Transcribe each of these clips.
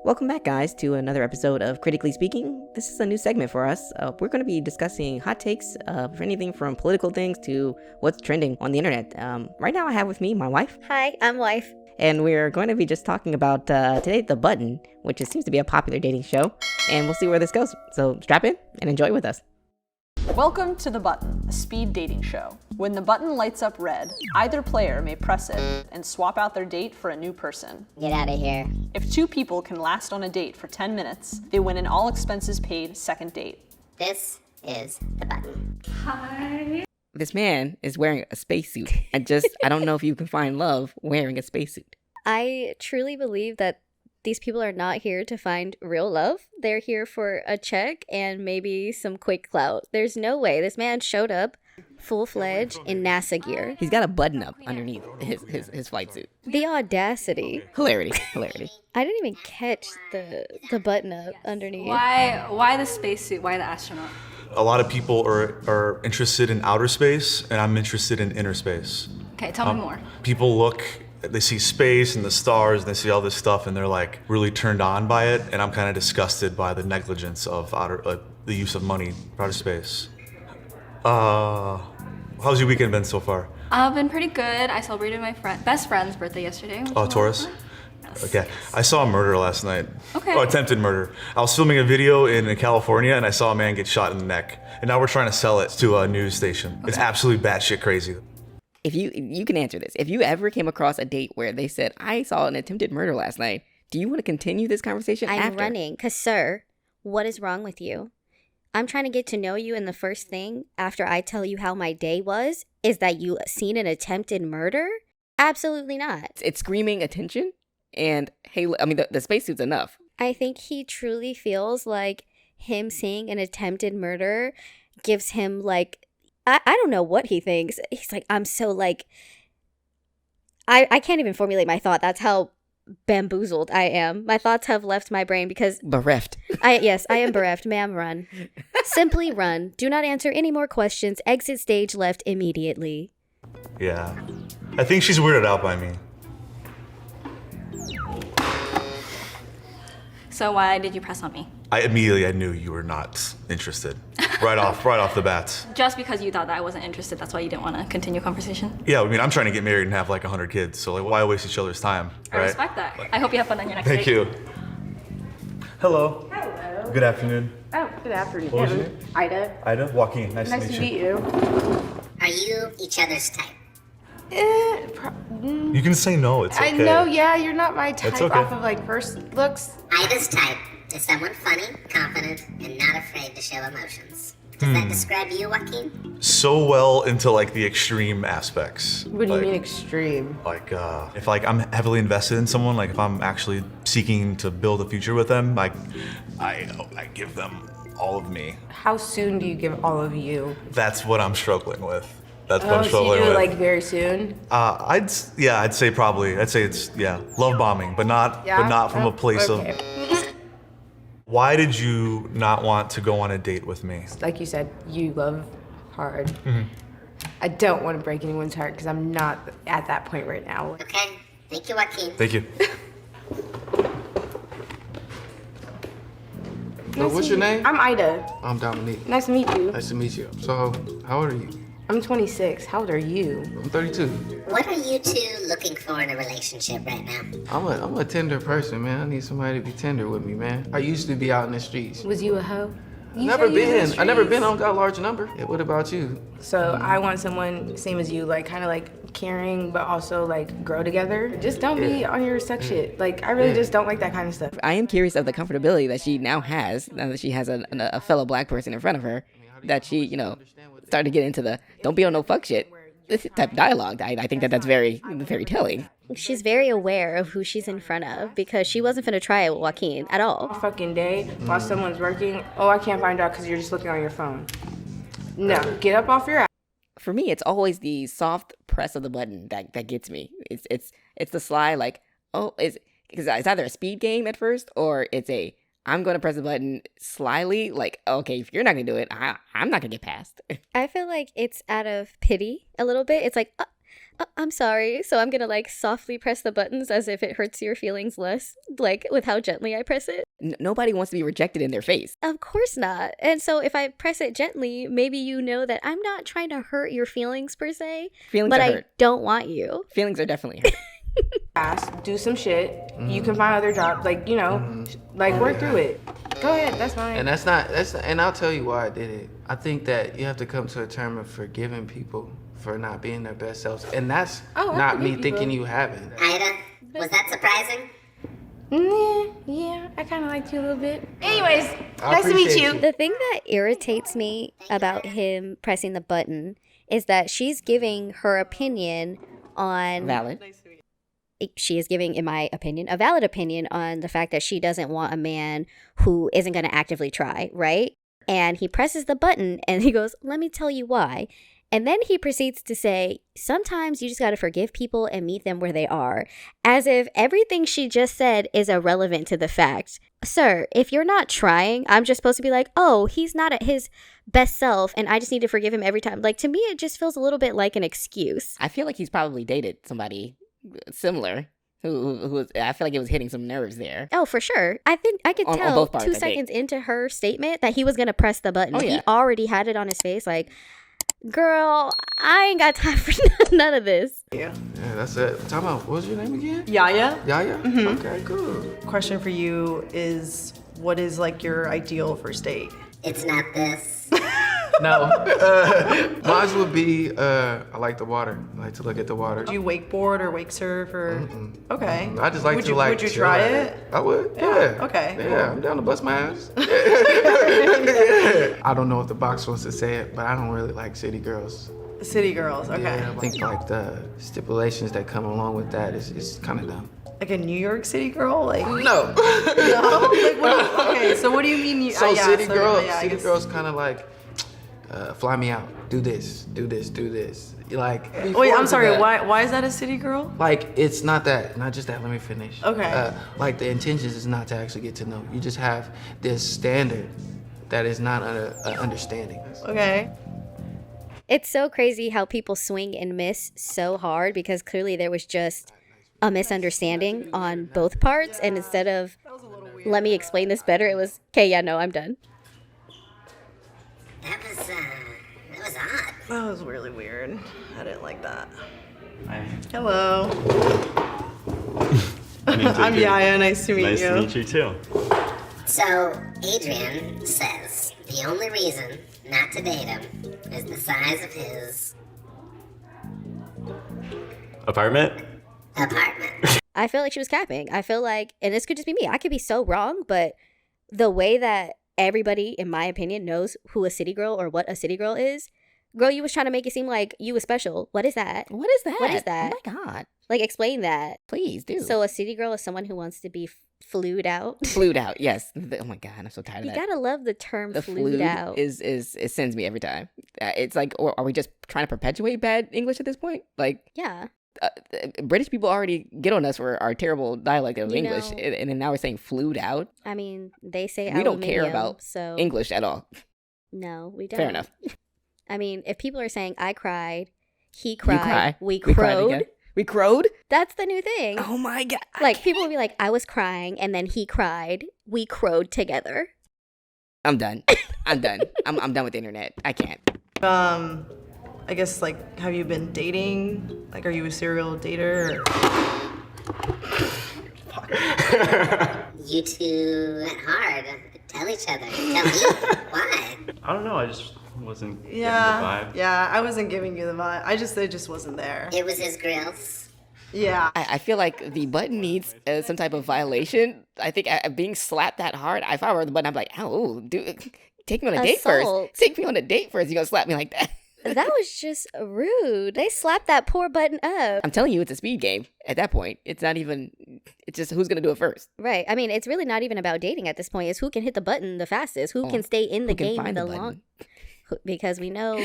Welcome back, guys, to another episode of Critically Speaking. This is a new segment for us. We're going to be discussing hot takes for anything from political things to what's trending on the internet. Right now I have with me my wife. Hi, I'm wife. And we're going to be just talking about today The Button, which seems to be a popular dating show. And we'll see where this goes. So strap in and enjoy with us. Welcome to The Button, a speed dating show. When the button lights up red, either player may press it and swap out their date for a new person. Get out of here. If two people can last on a date for 10 minutes, they win an all-expenses-paid second date. This is The Button. Hi. This man is wearing a spacesuit. I don't know if you can find love wearing a spacesuit. I truly believe that these people are not here to find real love. They're here for a check and maybe some quick clout. There's no way. This man showed up full-fledged in NASA gear. He's got a button up underneath his flight suit. The audacity. Hilarity. I didn't even catch the button up underneath. Why the spacesuit? Why the astronaut? A lot of people are interested in outer space, and I'm interested in inner space. Okay, tell me more. People they see space and the stars, and they see all this stuff, and they're like really turned on by it, and I'm kind of disgusted by the negligence of the use of money for outer space. How's your weekend been so far? Been pretty good. I celebrated my best friend's birthday yesterday. Oh, Taurus? Yes. Okay. I saw a murder last night. Okay. Oh, attempted murder. I was filming a video in California, and I saw a man get shot in the neck. And now we're trying to sell it to a news station. Okay. It's absolutely batshit crazy. If you can answer this. If you ever came across a date where they said, I saw an attempted murder last night, do you want to continue this conversation I'm after? running, because, sir, what is wrong with you? I'm trying to get to know you, and the first thing after I tell you how my day was is that you seen an attempted murder? Absolutely not. It's screaming attention, and hey, I mean, the spacesuit's enough. I think he truly feels like him seeing an attempted murder gives him, like, I don't know what he thinks. He's like, I'm so, like, I can't even formulate my thought. That's how bamboozled I am. My thoughts have left my brain because... Bereft. Yes, I am bereft. Ma'am, run. Simply run. Do not answer any more questions. Exit stage left immediately. Yeah. I think she's weirded out by me. So why did you press on me? I knew you were not interested. Right off the bat. Just because you thought that I wasn't interested, that's why you didn't want to continue conversation? Yeah, I mean, I'm trying to get married and have like 100 kids, so like, why waste each other's time, right? I respect that. I hope you have fun on your next Thank date. you. Hello. Hello. Good afternoon. Oh, good afternoon. What was your name? Ida. Ida? Joaquin. Nice Nice to meet you. Are you each other's type? You can say no, it's okay. I know, yeah, you're not my type It's okay. off of like first looks. Ida's type is someone funny, confident, and not afraid to show emotions. Does that describe you, Joaquin? So well into like the extreme aspects. What do you Like- mean extreme? Like, if like I'm heavily invested in someone, like if I'm actually seeking to build a future with them, like I give them all of me. How soon do you give all of you? That's what I'm struggling with. That's what I'm So you struggling do it with. like very soon? I'd say it's love bombing, but not from a place Okay. of. Why did you not want to go on a date with me? Like you said, you love hard. Mm-hmm. I don't want to break anyone's heart because I'm not at that point right now. Okay. Thank you, Joaquin. Thank you. So what's your name? I'm Ida. I'm Dominique. Nice to meet you. Nice to meet you. So, how old are you? I'm 26. How old are you? I'm 32. What are you two looking for in a relationship right now? I'm a tender person, man. I need somebody to be tender with me, man. I used to be out in the streets. Was you a hoe? You Never said you was in been. the I never streets. been on got large number. Yeah, what about you? So I want someone same as you, like kind of like caring, but also like grow together. Just don't be on your sex shit. Like I really just don't like that kind of stuff. I am curious of the comfortability that she now that she has a fellow black person in front of her, that she, started to get into the don't be on no fuck shit this type of dialogue. I think that's very, very telling. She's very aware of who she's in front of because she wasn't finna try it with Joaquin at all. Fucking day while someone's working. Oh, I can't find out because you're just looking on your phone. No, get up off your ass. For me, it's always the soft press of the button that gets me. It's the sly, like, oh, it's either a speed game at first, or it's I'm going to press the button slyly, like, okay, if you're not going to do it, I'm not going to get past. I feel like it's out of pity a little bit. It's like, I'm sorry. So I'm gonna like softly press the buttons as if it hurts your feelings less, like with how gently I press it. Nobody wants to be rejected in their face. Of course not. And so if I press it gently, maybe you know that I'm not trying to hurt your feelings per se, Feelings but are I hurt. don't want you. Feelings are definitely hurt. Ask, do some shit. You can find other jobs, like, you know, like work through it. Go ahead, that's fine. And and I'll tell you why I did it. I think that you have to come to a term of forgiving people for not being their best selves. And that's not me thinking you haven't. Ida, was that surprising? Yeah, I kind of liked you a little bit. Anyways, nice to meet appreciate you. you. The thing that irritates me about him pressing the button is that she's giving her opinion on Valid. she is giving, in my opinion, a valid opinion on the fact that she doesn't want a man who isn't going to actively try, right? And he presses the button and he goes, let me tell you why. And then he proceeds to say, sometimes you just got to forgive people and meet them where they are, as if everything she just said is irrelevant to the fact. Sir, if you're not trying, I'm just supposed to be like, oh, he's not at his best self and I just need to forgive him every time. Like, to me, it just feels a little bit like an excuse. I feel like he's probably dated somebody similar who was, I feel like it was hitting some nerves there. Oh, for sure. I think I could On tell both parts, 2 I think. seconds into her statement that he was going to press the button. Oh, yeah. He already had it on his face like, girl, I ain't got time for none of this. Yeah, that's it. Time out. What was your name again? Yaya, Yaya? Okay, cool. question for you is, what is like your ideal first date? It's not this. No. Mine would be, I like the water. I like to look at the water. Do you wakeboard or wake surf or? Okay. I just like would to you, like Would you chill try at it? I would. Yeah. Okay, Yeah, I'm down to bust my ass. I don't know if the box wants to say it, but I don't really like city girls. City girls. Okay. Yeah, I think like the stipulations that come along with that is kind of dumb. Like a New York City girl, like. No. No? Like, what, okay, so what do you mean? So yeah, city so, girls, yeah, I city guess- girls kind of like fly me out. Do this, do this, do this. Like. Wait, before I'm sorry. that, Why is that a city girl? Like it's not that, not just that. Let me finish. Okay. Like the intentions is not to actually get to know. You just have this standard that is not understanding. Okay. It's so crazy how people swing and miss so hard because clearly there was just a misunderstanding on both parts. And instead of, let me explain this better, it was, okay, yeah, no, I'm done. That was odd. That was really weird. I didn't like that. Hello. I'm Yaya. Nice to meet Nice you. to meet you too. So, Adrian says the only reason not to date him is the size of his Apartment? apartment. I feel like she was capping. I feel like, and this could just be me, I could be so wrong, but the way that everybody, in my opinion, knows who a city girl or what a city girl is, girl, you was trying to make it seem like you was special. What is that? What is that? What is that? Oh my God. Like, explain that. Please do. So a city girl is someone who wants to be flued out. Flued out, yes. Oh my God, I'm so tired You of that. gotta love the term The flued flued out. is it sends me every time. It's like, or are we just trying to perpetuate bad English at this point? Like, Yeah. British people already get on us for our terrible dialect of You English, know- and then now we're saying flued out. I mean, they say We don't care aluminium, about so English at all. no, we don't. Fair enough. I mean, if people are saying I cried, he You cried, cry. we cried crowed, again. We crowed? that's the new thing. Oh my God. Like, people will be like, I was crying, and then he cried, we crowed together. I'm done. I'm done. I'm done with the internet. I can't. I guess like, have you been dating? Like, are you a serial dater? You two went hard. Tell each other. Tell me. Why? I don't know. I just wasn't getting the Yeah. vibe. Yeah. I wasn't giving you the vibe. It just wasn't there. It was his grills. Yeah. I feel like the button needs some type of violation. I think being slapped that hard, if I were the button, I'd be like, oh, dude, take me on a date first. Assault. Take me on a date first. You're going to slap me like that. That was just rude. They slapped that poor button up. I'm telling you, it's a speed game at that point. It's not even, it's just who's going to do it first. Right. I mean, it's really not even about dating at this point. It's who can hit the button the fastest, who can stay in the Who can game find the the button. long. Because we know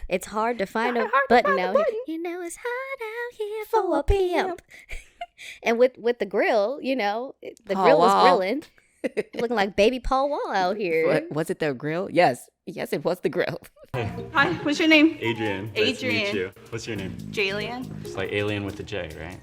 it's hard to find a Hard to button find a out button. here. You know, it's hard out here for a pimp. And with the grill, you know, the Paul grill was Wall. grilling. Looking like baby Paul Wall out here. What, was it the grill? Yes. Yes, it was the grill. Hi, what's your name? Adrian. Nice to meet Adrian. you. What's your name? Jalian. It's like alien with a J, right?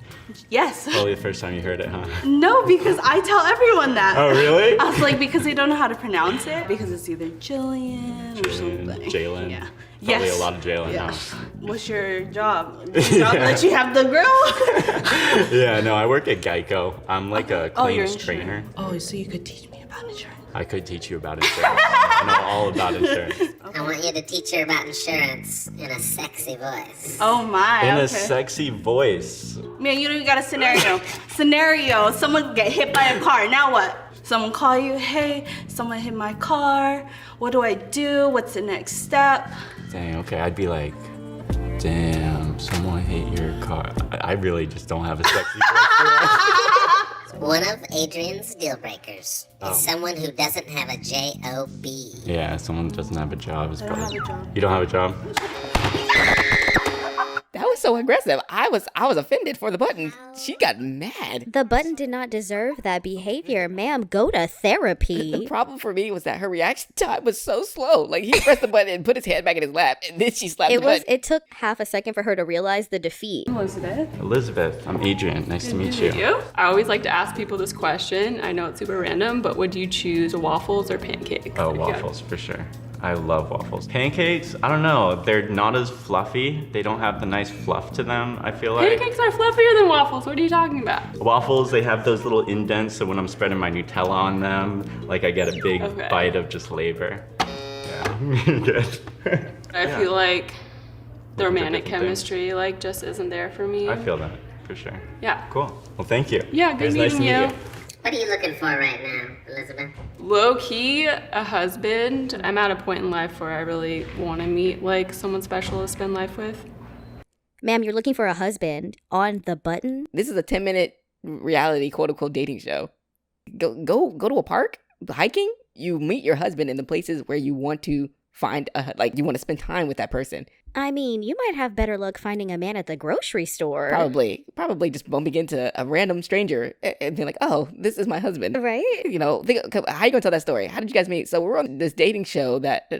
Yes. Probably the first time you heard it, huh? No, because I tell everyone that. Oh, really? I was like, because they don't know how to pronounce it. Because it's either Jillian or something. Jalen. Yeah. Probably Yes. a lot of Jalen, Yeah. huh? What's your job? Does your job let you have the grill? Yeah, no, I work at Geico. I'm like a Oh, you're claims insurance. trainer. Oh, so you could teach me about insurance. I could teach you about insurance. I know all about insurance. I want you to teach her about insurance in a sexy voice. Oh my. In okay. a sexy voice. Man, you don't even got a scenario. Someone get hit by a car. Now what? Someone call you, hey, someone hit my car. What do I do? What's the next step? Dang, okay, I'd be like, damn, someone hit your car. I really just don't have a sexy voice for that. One of Adrian's deal breakers is someone who doesn't have a J-O-B. Yeah, someone doesn't have a job. Is I don't probably... have a job. You don't have a job? That was so aggressive. I was offended for the button. She got mad. The button did not deserve that behavior. Ma'am, go to The therapy. problem for me was that her reaction time was so slow. Like he pressed the button and put his hand back in his lap, and then she slapped the button. It took half a second for her to realize the defeat. Elizabeth, I'm Adrian. Nice to meet you. I always like to ask people this question. I know it's super random, but would you choose waffles or pancakes? Oh, waffles, for sure. I love waffles. Pancakes, I don't know. They're not as fluffy. They don't have the nice fluff to them, I feel like. Pancakes are fluffier than waffles. What are you talking about? Waffles, they have those little indents, so when I'm spreading my Nutella on them, like I get a big Okay. bite of just flavor. Yeah, good. I feel like the romantic different things. chemistry like just isn't there for me. I feel that, for sure. Yeah. Cool. Well, thank you. Yeah, It good was nice to meeting meet you. What are you looking for right now, Elizabeth? Low key, a husband. I'm at a point in life where I really want to meet like someone special to spend life with. Ma'am, you're looking for a husband on the button? This is a 10-minute reality quote unquote dating show. Go to a park hiking. You meet your husband in the places where you want to find you want to spend time with that person. I mean, you might have better luck finding a man at the grocery store. Probably just bumping into a random stranger and being like, oh, this is my husband. Right? You know, how you gonna tell that story? How did you guys meet? So we're on this dating show that,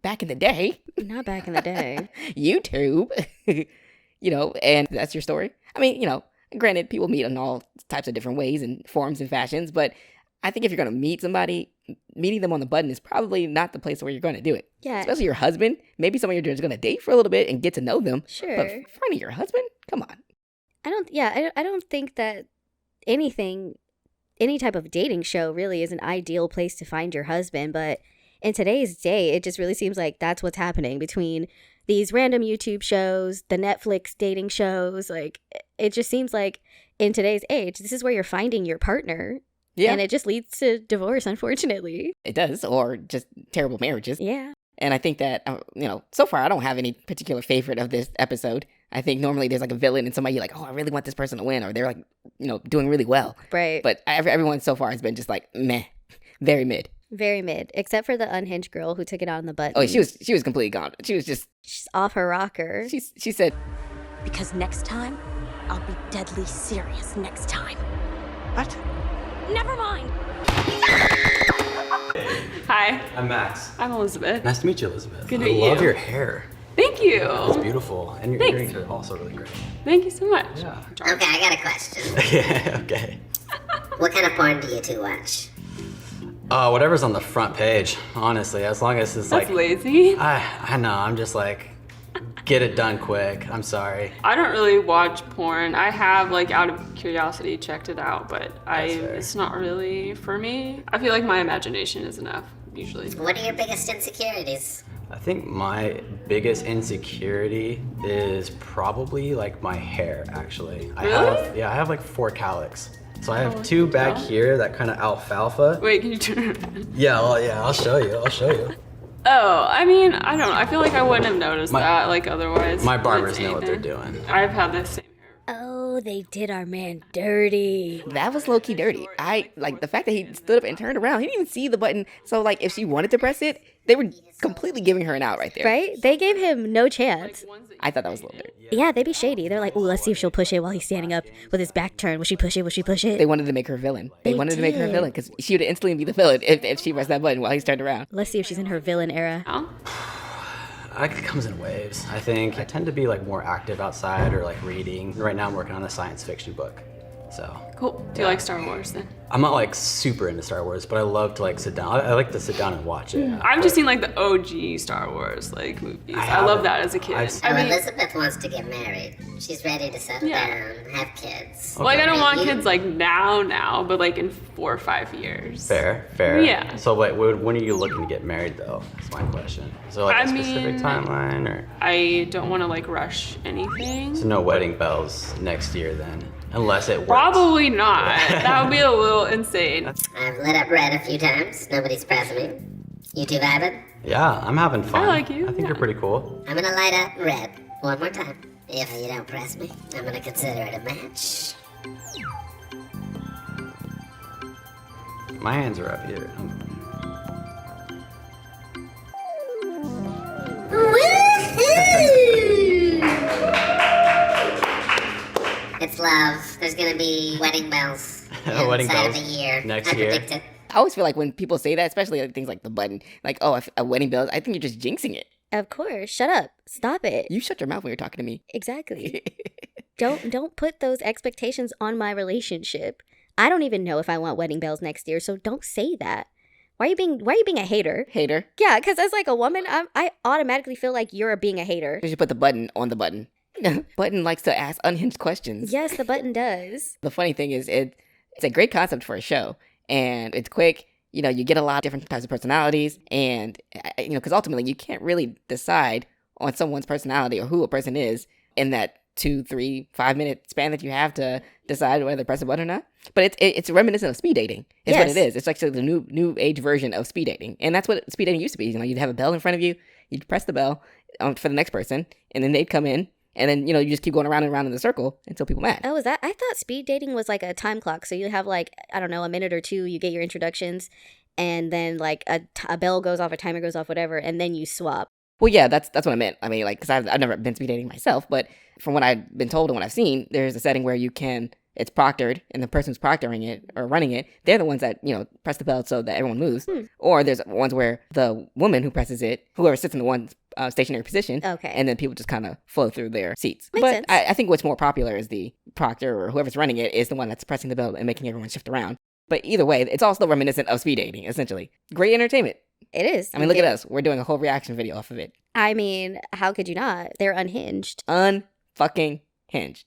back in the day, Not back in the day. YouTube, and that's your story. I mean, granted, people meet in all types of different ways and forms and fashions, but I think if you're going to meet somebody, meeting them on the button is probably not the place where you're going to do it. Yeah. Especially your husband. Maybe someone you're just going to date for a little bit and get to know them. Sure. But finding your husband? Come on. I don't think that any type of dating show really is an ideal place to find your husband, but in today's day, it just really seems like that's what's happening between these random YouTube shows, the Netflix dating shows. Like, it just seems like in today's age, this is where you're finding your partner. Yeah. And it just leads to divorce, unfortunately. It does, or just terrible marriages. Yeah. And I think that, so far I don't have any particular favorite of this episode. I think normally there's like a villain and somebody you're like, oh, I really want this person to win, or they're like, doing really well. Right. But everyone so far has been just like, meh, very mid. Very mid, except for the unhinged girl who took it on the button. Oh, she was completely gone. She was just... She's off her rocker. She said... Because next time, I'll be deadly serious next time. What? Never mind. Hi, I'm Max. I'm Elizabeth. Nice to meet you, Elizabeth. Good to I meet love you. your hair. Thank you. It's beautiful. And your Thanks. earrings are also really great. Thank you so much. Yeah. Okay, I got a question. Yeah, okay. What kind of porn do you two watch? Whatever's on the front page, honestly, as long as it's That's like... lazy. I know, I'm just like, get it done quick. I'm sorry. I don't really watch porn. I have, out of curiosity, checked it out, but it's not really for me. I feel like my imagination is enough, usually. What are your biggest insecurities? I think my biggest insecurity is probably my hair, actually. Really? I have 4 cowlicks. So I have 2 back here that kind of alfalfa. Wait, can you turn around? Yeah, I'll show you. Oh, I mean, I don't know. I feel like I wouldn't have noticed that, otherwise. My barbers know what they're doing. I've had this same hair. Oh Oh, they did our man dirty. That was low-key dirty. I like the fact that he stood up and turned around. He didn't even see the button. So like if she wanted to press it, they were completely giving her an out right there. Right? They gave him no chance. I thought that was a little dirty. Yeah, they be shady. They're like, ooh, let's see if she'll push it while he's standing up with his back turned. Will she push it? Will she push it? They wanted to make her a villain. They wanted to make her a did. villain because she would instantly be the villain if she pressed that button while he's turned around. Let's see if she's in her villain era. It comes in waves, I think. I tend to be like more active outside or like reading. Right now I'm working on a science fiction book. So Cool. Do you like Star Wars then? I'm not like super into Star Wars, but I love to like sit down. I like to sit down and watch it. I've just seen like the OG Star Wars like movies. I love that as a kid. Elizabeth wants to get married. She's ready to settle down, have kids. Like I don't want kids like now, but like in 4 or 5 years. Fair. Yeah. So like, when are you looking to get married though? That's my question. So like a specific timeline or? I don't want to like rush anything. So no wedding bells next year then, unless it works. Probably not. That would be a little insane. I've lit up red a few times. Nobody's pressing me. You two vibing? Yeah, I'm having fun. I like you. I think you're pretty cool. I'm gonna light up red one more time. If you don't press me, I'm gonna consider it a match. My hands are up here. It's love. There's gonna be wedding bells Wedding inside bells of a year. next I year. predict it. I always feel like when people say that, especially like things like the button, like, oh, a wedding bells, I think you're just jinxing it. Of course. Shut up. Stop it. You shut your mouth when you're talking to me. Exactly. Don't put those expectations on my relationship. I don't even know if I want wedding bells next year, so don't say that. Why are you being a hater? Hater. Yeah, because as like a woman, I automatically feel like you're being a hater. You should put the button on the button. Button likes to ask unhinged questions. Yes, the button does. The funny thing is, it's a great concept for a show, and it's quick. You know, you get a lot of different types of personalities, and you know, because ultimately you can't really decide on someone's personality or who a person is in that 2, 3, 5 minute span that you have to decide whether to press a button or not. But it's reminiscent of speed dating. It's what it is. It's actually the new age version of speed dating, and that's what speed dating used to be. You know, you'd have a bell in front of you, you'd press the bell for the next person, and then they'd come in. And then, you know, you just keep going around and around in the circle until people mad. Oh, is that? I thought speed dating was like a time clock. So you have like, I don't know, a minute or two, you get your introductions, and then like a bell goes off, a timer goes off, whatever, and then you swap. Well, yeah, that's what I meant. I mean, like, because I've never been speed dating myself, but from what I've been told and what I've seen, there's a setting where it's proctored, and the person who's proctoring it or running it, they're the ones that, you know, press the bell so that everyone moves. Or there's ones where the woman who presses it, whoever sits in the one stationary position, and then people just kind of flow through their seats. Makes but sense. I think what's more popular is the proctor or whoever's running it is the one that's pressing the bell and making everyone shift around. But either way, it's all still reminiscent of speed dating, essentially. Great entertainment. It is. I mean, look at us. We're doing a whole reaction video off of it. I mean, how could you not? They're unhinged. Unfucking hinged.